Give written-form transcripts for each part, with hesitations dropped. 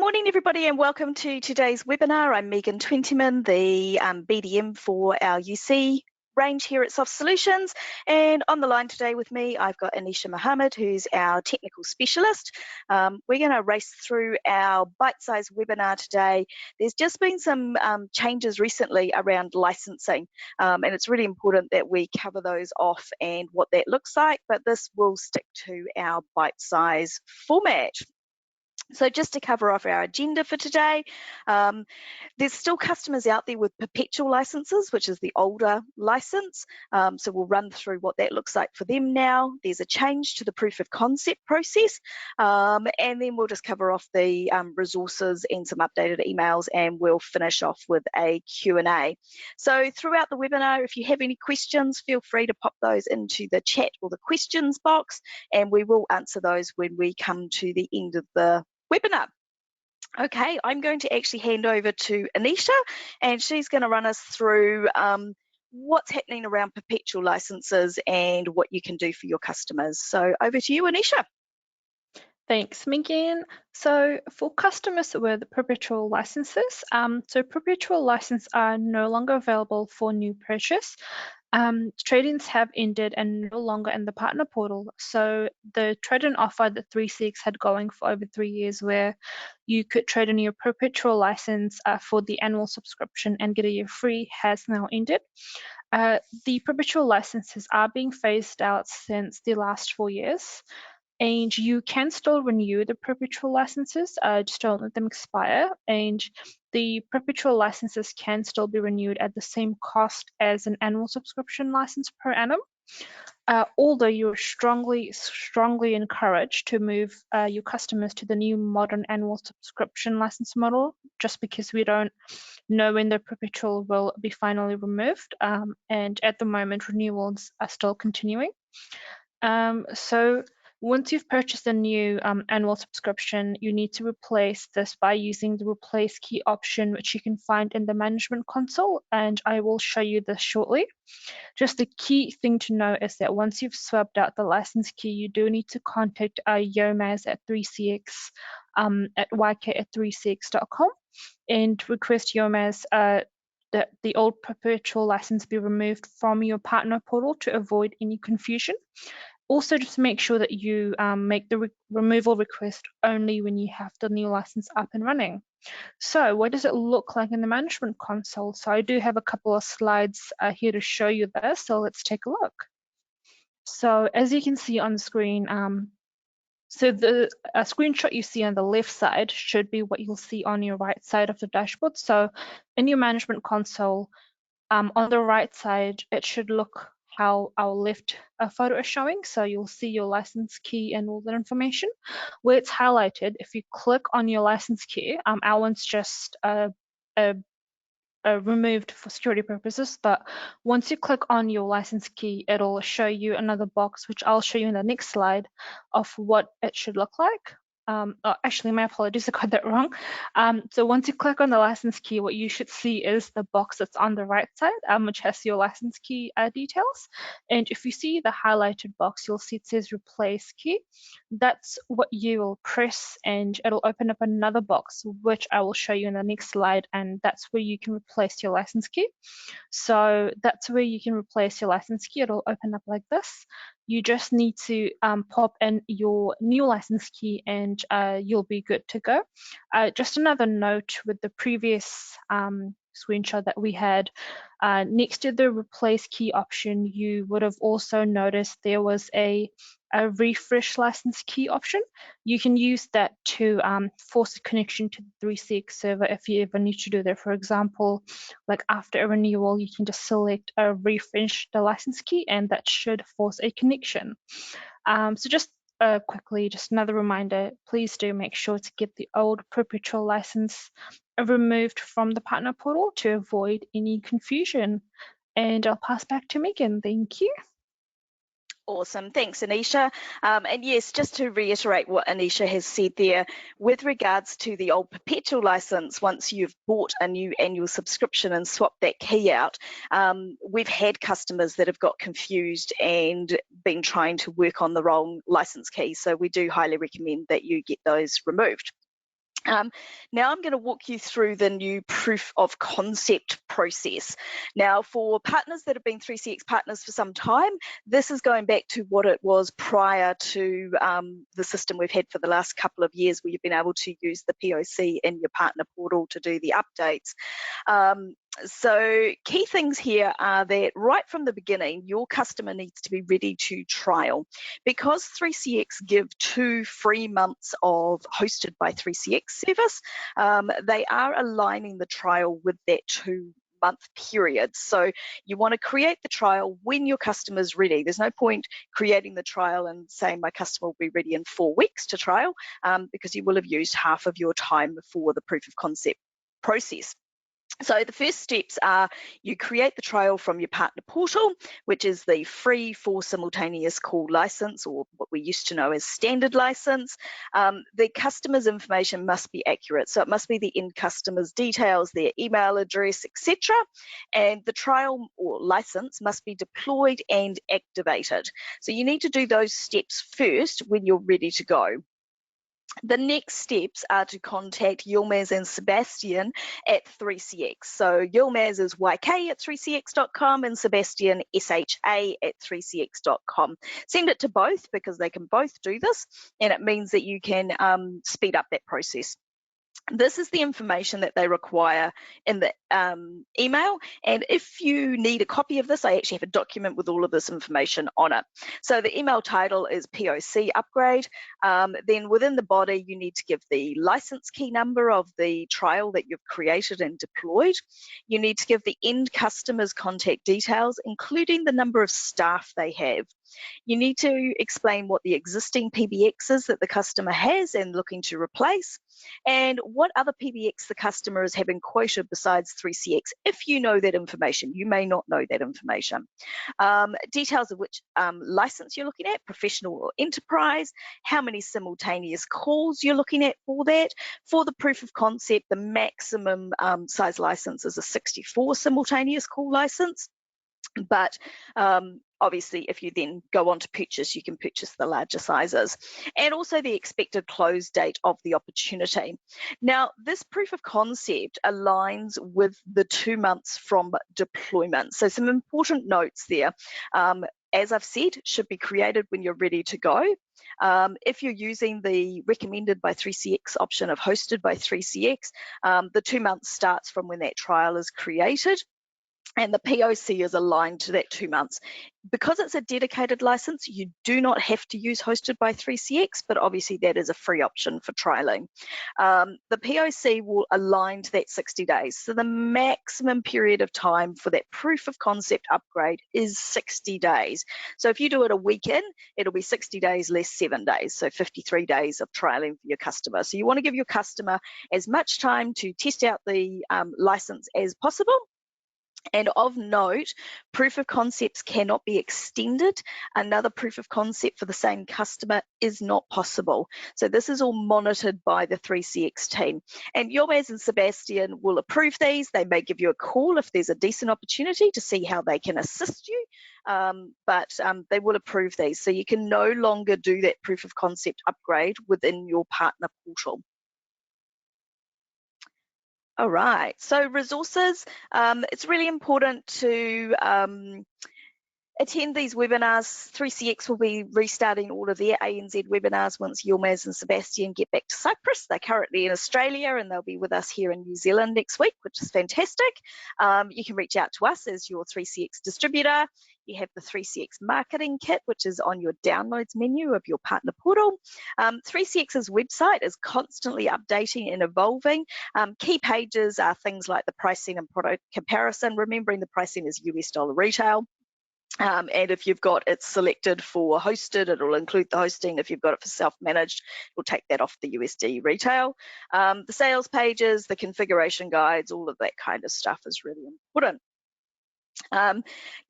Morning everybody and welcome to today's webinar. I'm Megan Twentyman, the BDM for our UC range here at Soft Solutions, and on the line today with me I've got Anisha Mohammed, who's our technical specialist. We're going to race through our bite-sized webinar today. There's just been some changes recently around licensing, and it's really important that we cover those off and what that looks like, but this will stick to our bite-size format. So just to cover off our agenda for today, there's still customers out there with perpetual licenses, which is the older license. So we'll run through what that looks like for them now. There's a change to the proof of concept process, and then we'll just cover off the resources and some updated emails, and we'll finish off with a Q&A. So throughout the webinar, if you have any questions, feel free to pop those into the chat or the questions box, and we will answer those when we come to the end of the webinar. Okay, I'm going to actually hand over to Anisha, and she's going to run us through what's happening around perpetual licenses and what you can do for your customers. So over to you, Anisha. Thanks, Megan. So for customers with perpetual licenses, perpetual licenses are no longer available for new purchase. Trade-ins have ended and no longer in the partner portal. So the trade-in offer that 3CX had going for over 3 years, where you could trade in your perpetual license for the annual subscription and get a year free, has now ended. The perpetual licenses are being phased out since the last 4 years. And you can still renew the perpetual licenses, just don't let them expire. And the perpetual licenses can still be renewed at the same cost as an annual subscription license per annum. Although you're strongly encouraged to move your customers to the new modern annual subscription license model, just because we don't know when the perpetual will be finally removed. And at the moment, renewals are still continuing. So once you've purchased a new annual subscription, you need to replace this by using the replace key option, which you can find in the management console, and I will show you this shortly. Just the key thing to know is that once you've swapped out the license key, you do need to contact Yomaz at 3CX at yk@3cx.com and request Yomaz that the old perpetual license be removed from your partner portal to avoid any confusion. Also, just make sure that you make the removal request only when you have the new license up and running. So what does it look like in the management console? So I do have a couple of slides here to show you this, so let's take a look. So as you can see on the screen, so the screenshot you see on the left side should be what you'll see on your right side of the dashboard. So in your management console, on the right side, it should look how our left photo is showing. So you'll see your license key and all that information. Where it's highlighted, if you click on your license key, our one's just removed for security purposes, but once you click on your license key, it'll show you another box, which I'll show you in the next slide, of what it should look like. Actually, my apologies, I got that wrong. So once you click on the license key, what you should see is the box that's on the right side, which has your license key details. And if you see the highlighted box, you'll see it says replace key. That's what you will press, and it'll open up another box, which I will show you in the next slide, and that's where you can replace your license key. So that's where you can replace your license key. It'll open up like this. You just need to pop in your new license key and you'll be good to go. Just another note with the previous screenshot that we had, next to the replace key option, you would have also noticed there was a refresh license key option. You can use that to force a connection to the 3CX server if you ever need to do that. For example, like after a renewal, you can just select refresh the license key, and that should force a connection. So just quickly, just another reminder, please do make sure to get the old perpetual license removed from the partner portal to avoid any confusion. And I'll pass back to Megan. Thank you. Awesome, thanks Anisha. And yes, just to reiterate what Anisha has said there, with regards to the old perpetual license, once you've bought a new annual subscription and swapped that key out, we've had customers that have got confused and been trying to work on the wrong license key. So we do highly recommend that you get those removed. Now I'm going to walk you through the new proof of concept process. Now, for partners that have been 3CX partners for some time, this is going back to what it was prior to the system we've had for the last couple of years, where you've been able to use the POC in your partner portal to do the updates. So key things here are that right from the beginning, your customer needs to be ready to trial. Because 3CX give 2 free months of hosted by 3CX service, they are aligning the trial with that 2-month period. So you want to create the trial when your customer's ready. There's no point creating the trial and saying my customer will be ready in 4 weeks to trial, because you will have used half of your time for the proof of concept process. So the first steps are you create the trial from your partner portal, which is the free 4 simultaneous call license, or what we used to know as standard license. The customer's information must be accurate. So it must be the end customer's details, their email address, etc. And the trial or license must be deployed and activated. So you need to do those steps first when you're ready to go. The next steps are to contact Yilmaz and Sebastian at 3CX. So Yilmaz is YK at 3CX.com and Sebastian SHA at 3CX.com. Send it to both because they can both do this, and it means that you can speed up that process. This is the information that they require in the email, and if you need a copy of this, I actually have a document with all of this information on it. So the email title is POC upgrade. Then within the body, you need to give the license key number of the trial that you've created and deployed. You need to give the end customer's contact details, including the number of staff they have. You need to explain what the existing PBX is that the customer has and looking to replace, and what other PBX the customer is having quoted besides 3CX. If you know that information, you may not know that information. Details of which license you're looking at, professional or enterprise, how many simultaneous calls you're looking at for that. For the proof of concept, the maximum size license is a 64 simultaneous call license. But obviously, if you then go on to purchase, you can purchase the larger sizes, and also the expected close date of the opportunity. Now, this proof of concept aligns with the 2 months from deployment. So some important notes there. As I've said, should be created when you're ready to go. If you're using the recommended by 3CX option of hosted by 3CX, the 2 months starts from when that trial is created, and the POC is aligned to that 2 months. Because it's a dedicated license, you do not have to use hosted by 3CX, but obviously that is a free option for trialing. The POC will align to that 60 days. So the maximum period of time for that proof of concept upgrade is 60 days. So if you do it a week in, it'll be 60 days less 7 days. So 53 days of trialing for your customer. So you want to give your customer as much time to test out the license as possible. And of note, proof of concepts cannot be extended. Another proof of concept for the same customer is not possible. So this is all monitored by the 3CX team. And Yilmaz and Sebastian will approve these. They may give you a call if there's a decent opportunity to see how they can assist you, but they will approve these. So you can no longer do that proof of concept upgrade within your partner portal. All right, so resources, it's really important to attend these webinars. 3CX will be restarting all of their ANZ webinars once Yilmaz and Sebastian get back to Cyprus. They're currently in Australia and they'll be with us here in New Zealand next week, which is fantastic. You can reach out to us as your 3CX distributor. You have the 3CX marketing kit, which is on your downloads menu of your partner portal. 3CX's website is constantly updating and evolving. Key pages are things like the pricing and product comparison, remembering the pricing is US dollar retail. And if you've got it selected for hosted, it'll include the hosting. If you've got it for self-managed, it'll take that off the USD retail. The sales pages, the configuration guides, all of that kind of stuff is really important.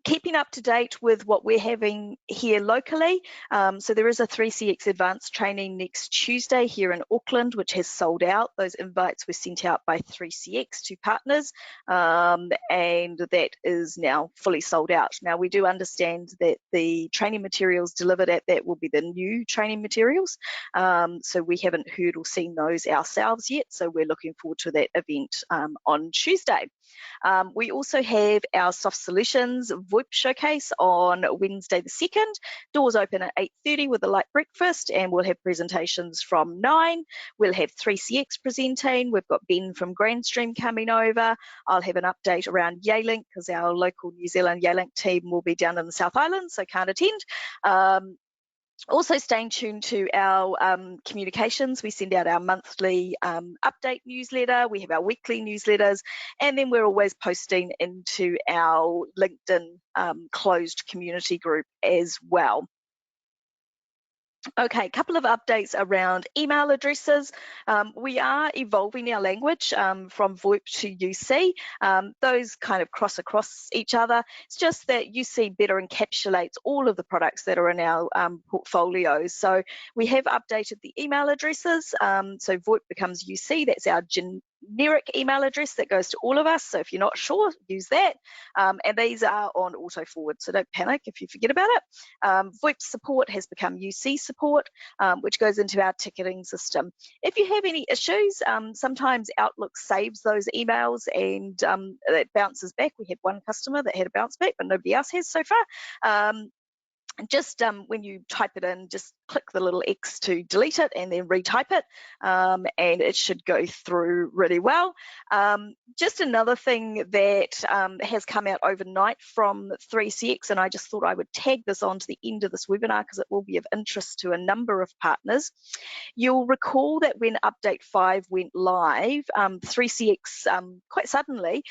Keeping up to date with what we're having here locally. So there is a 3CX advanced training next Tuesday here in Auckland, which has sold out. Those invites were sent out by 3CX to partners, and that is now fully sold out. Now, we do understand that the training materials delivered at that will be the new training materials. So we haven't heard or seen those ourselves yet. So we're looking forward to that event on Tuesday. We also have our Soft Solutions VoIP showcase on Wednesday the 2nd. Doors open at 8:30 with a light breakfast, and we'll have presentations from 9. We'll have 3CX presenting. We've got Ben from Grandstream coming over. I'll have an update around Yealink because our local New Zealand Yealink team will be down in the South Island, so can't attend. Also staying tuned to our communications. We send out our monthly update newsletter. We have our weekly newsletters, and then we're always posting into our LinkedIn closed community group as well. Okay, a couple of updates around email addresses. We are evolving our language from VoIP to UC. Those kind of cross across each other. It's just that UC better encapsulates all of the products that are in our portfolio. So we have updated the email addresses. So VoIP becomes UC. That's our generic email address that goes to all of us. So if you're not sure, use that. And these are on auto forward, so don't panic if you forget about it. VoIP support has become UC support, which goes into our ticketing system. If you have any issues, sometimes Outlook saves those emails and it bounces back. We had one customer that had a bounce back, but nobody else has so far. Just when you type it in, just click the little X to delete it and then retype it, and it should go through really well. Just another thing that has come out overnight from 3CX, and I just thought I would tag this on to the end of this webinar because it will be of interest to a number of partners. You'll recall that when Update 5 went live, 3CX quite suddenly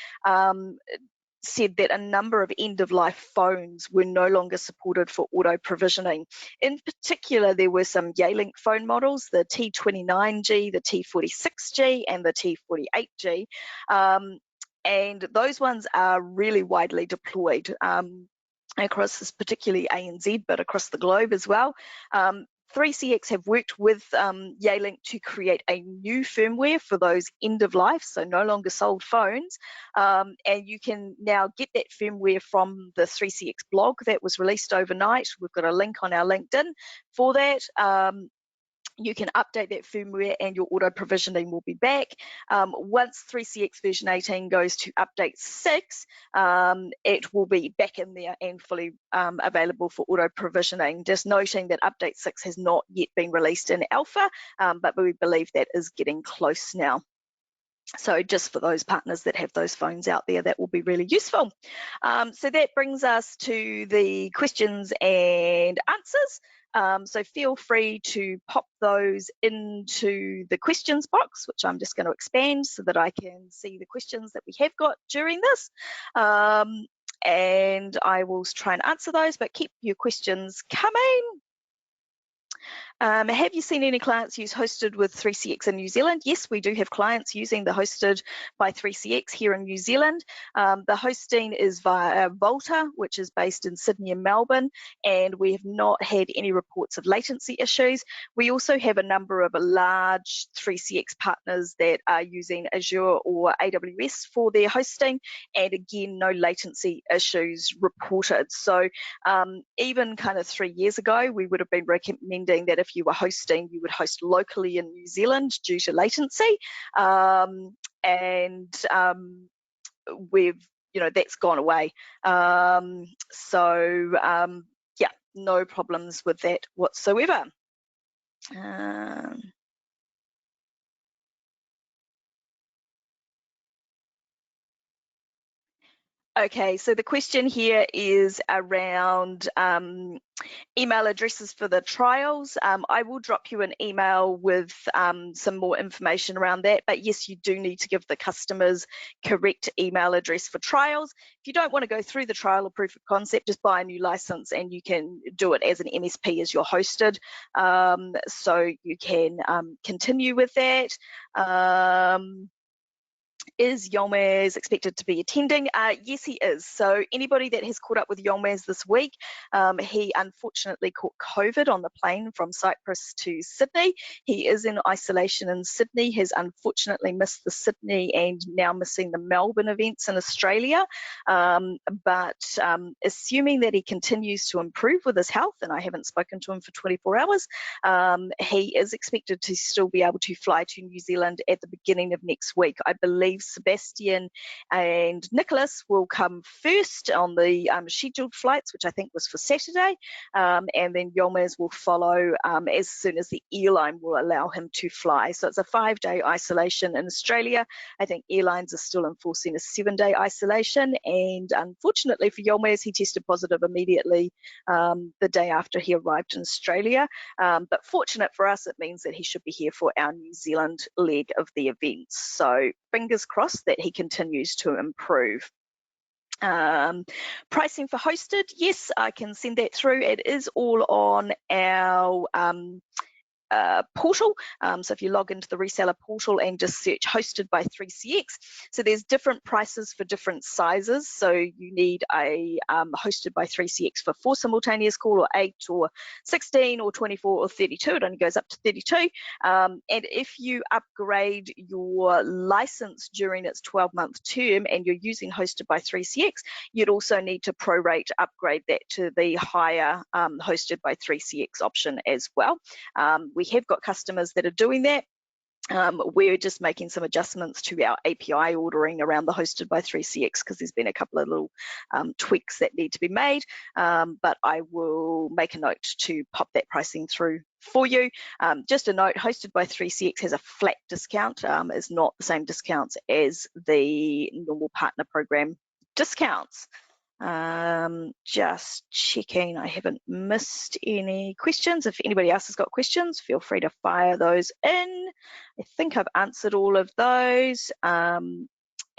said that a number of end-of-life phones were no longer supported for auto provisioning. In particular, there were some Yealink phone models, the T29G, the T46G, and the T48G, and those ones are really widely deployed across this particularly ANZ, but across the globe as well. 3CX have worked with Yealink to create a new firmware for those end of life, so no longer sold phones, and you can now get that firmware from the 3CX blog that was released overnight. We've got a link on our LinkedIn for that. You can update that firmware and your auto provisioning will be back. Once 3CX version 18 goes to update 6, it will be back in there and fully available for auto provisioning. Just noting that update 6 has not yet been released in alpha, but we believe that is getting close now. So just for those partners that have those phones out there, that will be really useful. So that brings us to the questions and answers. So feel free to pop those into the questions box, which I'm just going to expand so that I can see the questions that we have got during this. And I will try and answer those, but keep your questions coming. Have you seen any clients use hosted with 3CX in New Zealand? Yes, we do have clients using the hosted by 3CX here in New Zealand. The hosting is via Volta, which is based in Sydney and Melbourne, and we have not had any reports of latency issues. We also have a number of large 3CX partners that are using Azure or AWS for their hosting, and again, no latency issues reported. So even kind of 3 years ago, we would have been recommending that if you were hosting, you would host locally in New Zealand due to latency, we've, that's gone away. Yeah, no problems with that whatsoever. Okay, so the question here is around email addresses for the trials. I will drop you an email with some more information around that, but yes, you do need to give the customers correct email address for trials. If you don't want to go through the trial or proof of concept, just buy a new license and you can do it as an MSP as you're hosted. So you can continue with that. Is Yilmaz expected to be attending? Yes, he is. So anybody that has caught up with Yilmaz this week, he unfortunately caught COVID on the plane from Cyprus to Sydney. He is in isolation in Sydney, has unfortunately missed the Sydney and now missing the Melbourne events in Australia. But assuming that he continues to improve with his health, and I haven't spoken to him for 24 hours, he is expected to still be able to fly to New Zealand at the beginning of next week. I believe Sebastian and Nicholas will come first on the scheduled flights, which I think was for Saturday, and then Yilmaz will follow as soon as the airline will allow him to fly. So it's a 5-day isolation in Australia. I think airlines are still enforcing a 7-day isolation, and unfortunately for Yilmaz, he tested positive immediately the day after he arrived in Australia. But fortunate for us, it means that he should be here for our New Zealand leg of the events. So fingers crossed that he continues to improve. Pricing for hosted, yes, I can send that through. It is all on our portal. So if you log into the reseller portal and just search hosted by 3CX, so there's different prices for different sizes. So you need a hosted by 3CX for 4 simultaneous call, or 8 or 16 or 24 or 32. It only goes up to 32. And if you upgrade your license during its 12-month term and you're using hosted by 3CX, you'd also need to prorate upgrade that to the higher hosted by 3CX option as well. We have got customers that are doing that. We're just making some adjustments to our API ordering around the hosted by 3CX because there's been a couple of little tweaks that need to be made, but I will make a note to pop that pricing through for you. Just a note, hosted by 3CX has a flat discount. It's not the same discounts as the normal partner program discounts. Just checking I haven't missed any questions. If anybody else has got questions, feel free to fire those in. I think I've answered all of those. And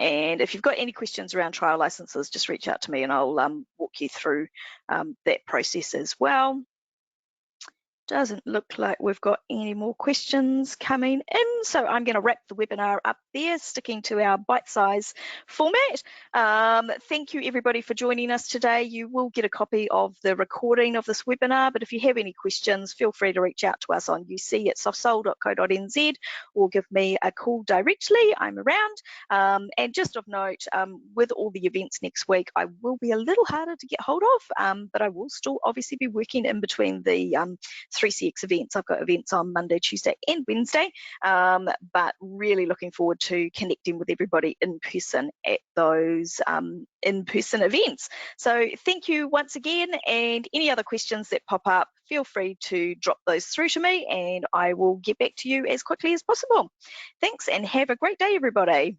if you've got any questions around trial licenses, just reach out to me and I'll walk you through that process as well. Doesn't look like we've got any more questions coming in, so I'm going to wrap the webinar up there, sticking to our bite-size format. Thank you everybody for joining us today. You will get a copy of the recording of this webinar, but if you have any questions, feel free to reach out to us on uc@softsol.co.nz or give me a call directly. I'm around. And just of note, with all the events next week, I will be a little harder to get hold of, but I will still obviously be working in between the 3CX events. I've got events on Monday, Tuesday and Wednesday, but really looking forward to connecting with everybody in person at those in-person events. So thank you once again, and any other questions that pop up, feel free to drop those through to me and I will get back to you as quickly as possible. Thanks and have a great day, everybody.